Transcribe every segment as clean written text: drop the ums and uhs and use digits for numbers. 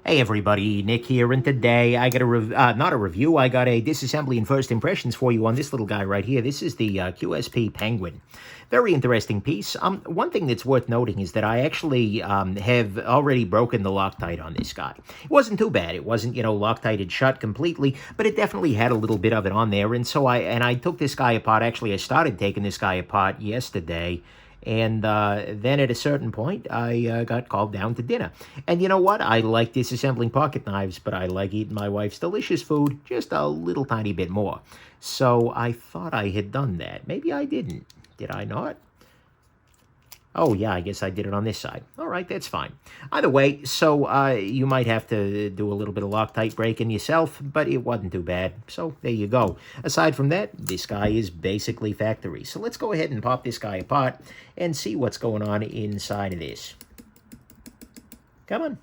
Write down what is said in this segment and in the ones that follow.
Hey everybody, Nick here, and today I got not a review, I got a disassembly and first impressions for you on this little guy right here. This is the QSP Penguin. Very interesting piece. One thing that's worth noting is that I actually have already broken the Loctite on this guy. It wasn't too bad. It wasn't, Loctited shut completely, but it definitely had a little bit of it on there, and so I took this guy apart. Actually, I started taking this guy apart yesterday. And then at a certain point, I got called down to dinner. And you know what? I like disassembling pocket knives, but I like eating my wife's delicious food just a little tiny bit more. So I thought I had done that. Maybe I didn't. Did I not? Oh, yeah, I guess I did it on this side. All right, that's fine. Either way, so you might have to do a little bit of Loctite breaking yourself, but it wasn't too bad. So there you go. Aside from that, this guy is basically factory. So let's go ahead and pop this guy apart and see what's going on inside of this. Come on.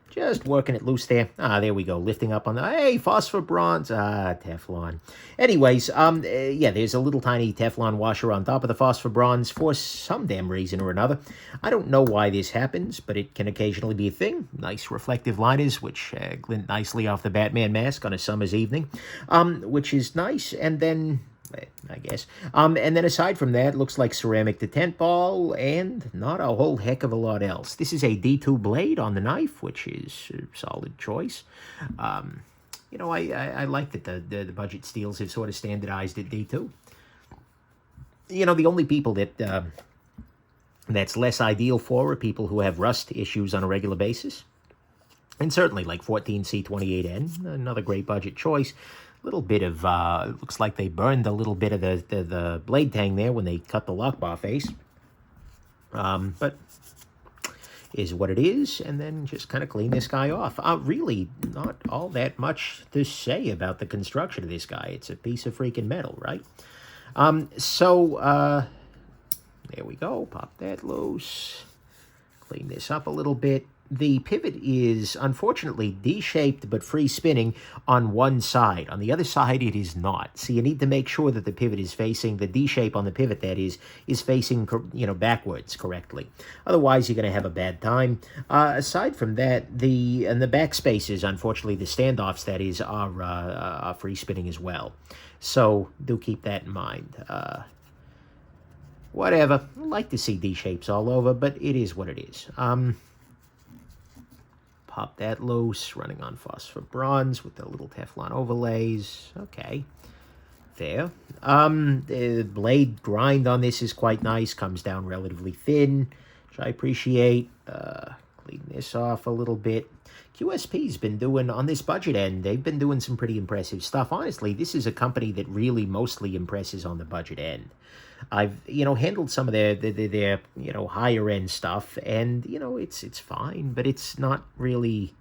Just working it loose there. There we go. Lifting up on the... Hey, phosphor bronze. Teflon. Anyways, yeah, there's a little tiny Teflon washer on top of the phosphor bronze for some damn reason or another. I don't know why this happens, but it can occasionally be a thing. Nice reflective liners, which glint nicely off the Batman mask on a summer's evening, which is nice. And then... I guess. And then aside from that, looks like ceramic to tent ball and not a whole heck of a lot else. This is a D2 blade on the knife, which is a solid choice. I like that the budget steels have sort of standardized at D2. The only people that that's less ideal for are people who have rust issues on a regular basis. And certainly like 14C28N, another great budget choice. Little bit of, looks like they burned a little bit of the blade tang there when they cut the lock bar face. But is what it is, and then just kind of clean this guy off. Really not all that much to say about the construction of this guy. It's a piece of freaking metal, right? There we go. Pop that loose. Clean this up a little bit. The pivot is, unfortunately, D-shaped but free spinning on one side. On the other side, it is not. So you need to make sure that the pivot is facing, the D-shape on the pivot, that is facing, backwards correctly. Otherwise, you're going to have a bad time. Aside from that, the back spaces, unfortunately, the standoffs, that is, are free spinning as well. So do keep that in mind. Whatever. I like to see D-shapes all over, but it is what it is. Pop that loose, running on phosphor bronze with the little Teflon overlays. Okay, there. The blade grind on this is quite nice, comes down relatively thin, which I appreciate. Clean this off a little bit. QSP's been doing, on this budget end, they've been doing some pretty impressive stuff. Honestly, this is a company that really mostly impresses on the budget end. I've, handled some of their higher end stuff, and, it's fine, but it's not really,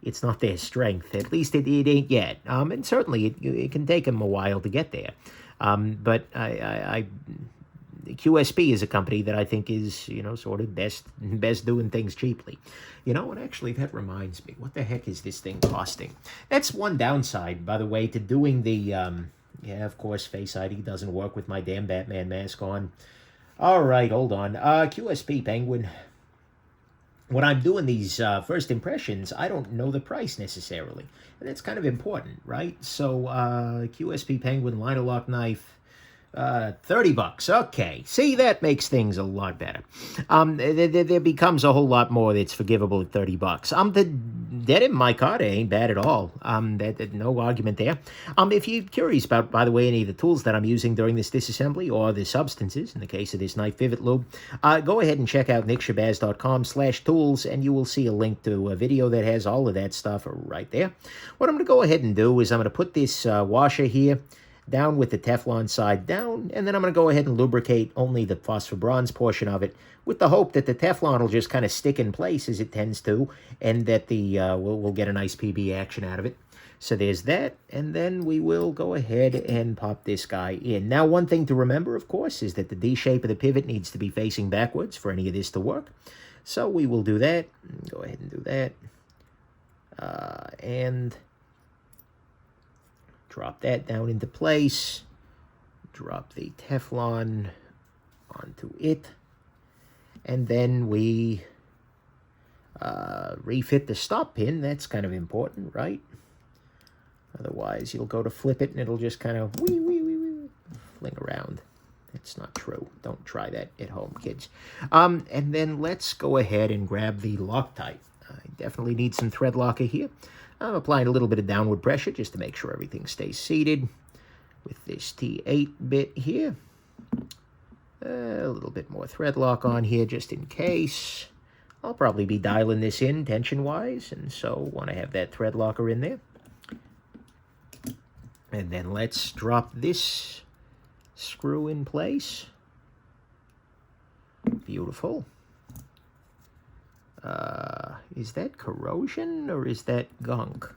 it's not their strength. At least it ain't yet. And certainly it can take them a while to get there. But QSP is a company that I think is, sort of best doing things cheaply. And actually that reminds me, what the heck is this thing costing? That's one downside, by the way, to doing the, yeah, of course, Face ID doesn't work with my damn Batman mask on. All right, hold on. QSP Penguin. When I'm doing these first impressions, I don't know the price necessarily. And that's kind of important, right? So, QSP Penguin liner lock knife, $30. Okay. See, that makes things a lot better. There becomes a whole lot more that's forgivable at $30. The dead in micarta ain't bad at all. No argument there. If you're curious about, by the way, any of the tools that I'm using during this disassembly, or the substances, in the case of this knife pivot lube, go ahead and check out nickshabazz.com/tools, and you will see a link to a video that has all of that stuff right there. What I'm going to go ahead and do is I'm going to put this washer here down with the Teflon side down, and then I'm going to go ahead and lubricate only the phosphor bronze portion of it, with the hope that the Teflon will just kind of stick in place as it tends to, and that the we'll get a nice PB action out of it. So there's that, and then we will go ahead and pop this guy in. Now, one thing to remember, of course, is that the D shape of the pivot needs to be facing backwards for any of this to work. So we will do that. Go ahead and do that. And drop that down into place. Drop the Teflon onto it. And then we Refit the stop pin. That's kind of important, right? Otherwise, you'll go to flip it, and it'll just kind of fling around. That's not true. Don't try that at home, kids. And then let's go ahead and grab the Loctite. I definitely need some thread locker here. I'm applying a little bit of downward pressure just to make sure everything stays seated with this T8 bit here. A little bit more thread lock on here just in case. I'll probably be dialing this in tension-wise, and so want to have that thread locker in there. And then let's drop this screw in place. Beautiful. Is that corrosion or is that gunk?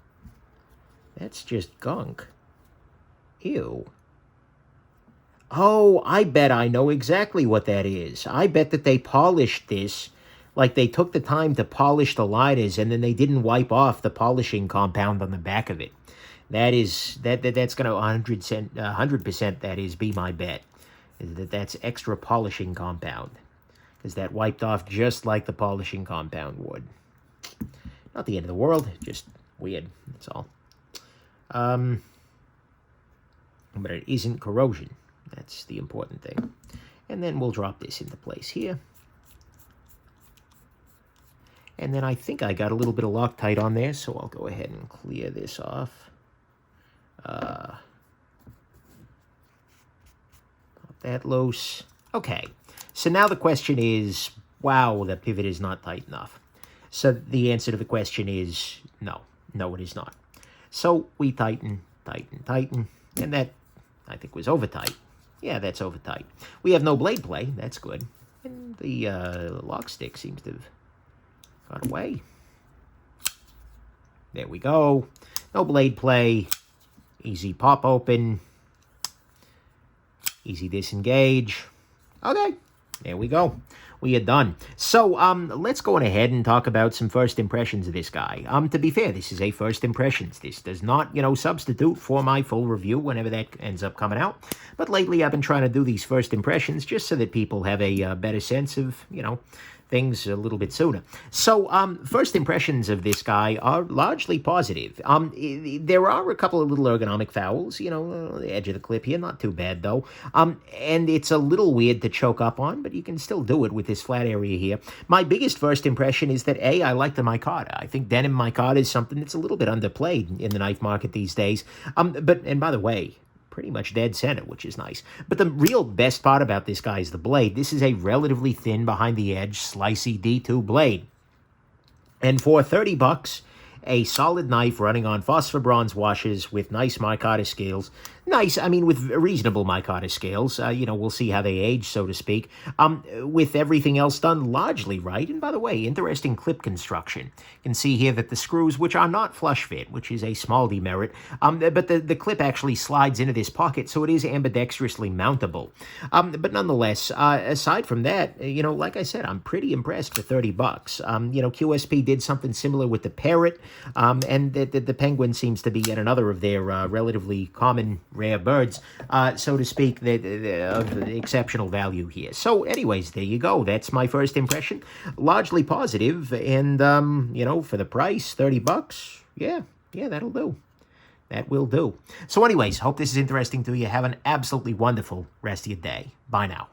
That's just gunk. Ew. Oh, I bet I know exactly what that is. I bet that they polished this, like they took the time to polish the liners and then they didn't wipe off the polishing compound on the back of it. That's going to 100% that is be my bet. That's extra polishing compound. Because that wiped off just like the polishing compound would. Not the end of the world, just weird, that's all. But it isn't corrosion. That's the important thing. And then we'll drop this into place here. And then I think I got a little bit of Loctite on there, so I'll go ahead and clear this off. Pop that loose. Okay, so now the question is, wow, the pivot is not tight enough. So the answer to the question is no. No, it is not. So we tighten, and that, I think, was over tight. Yeah, that's over tight. We have no blade play. That's good. And the lock stick seems to have got away. There we go. No blade play. Easy pop open. Easy disengage. Okay, there we go. We are done. So let's go on ahead and talk about some first impressions of this guy. To be fair, this is a first impressions. This does not, substitute for my full review whenever that ends up coming out. But lately I've been trying to do these first impressions just so that people have a better sense of, things a little bit sooner. So first impressions of this guy are largely positive. There are a couple of little ergonomic fouls, the edge of the clip here, not too bad though. And it's a little weird to choke up on, but you can still do it with this flat area here. My biggest first impression is that I like the micarta. I think denim micarta is something that's a little bit underplayed in the knife market these days. And by the way, pretty much dead center, which is nice. But the real best part about this guy is the blade. This is a relatively thin, behind-the-edge, slicey D2 blade. And for $30, a solid knife running on phosphor bronze washes with nice micarta scales. Nice, with reasonable micarta scales. We'll see how they age, so to speak. With everything else done largely right. And by the way, interesting clip construction. You can see here that the screws, which are not flush fit, which is a small demerit, but the clip actually slides into this pocket, so it is ambidextrously mountable. But nonetheless, aside from that, like I said, I'm pretty impressed for $30. QSP did something similar with the Parrot, and the Penguin seems to be yet another of their relatively common rare birds, so to speak, the exceptional value here. So anyways, there you go. That's my first impression. Largely positive, and, for the price, $30, yeah, that'll do. That will do. So anyways, hope this is interesting to you. Have an absolutely wonderful rest of your day. Bye now.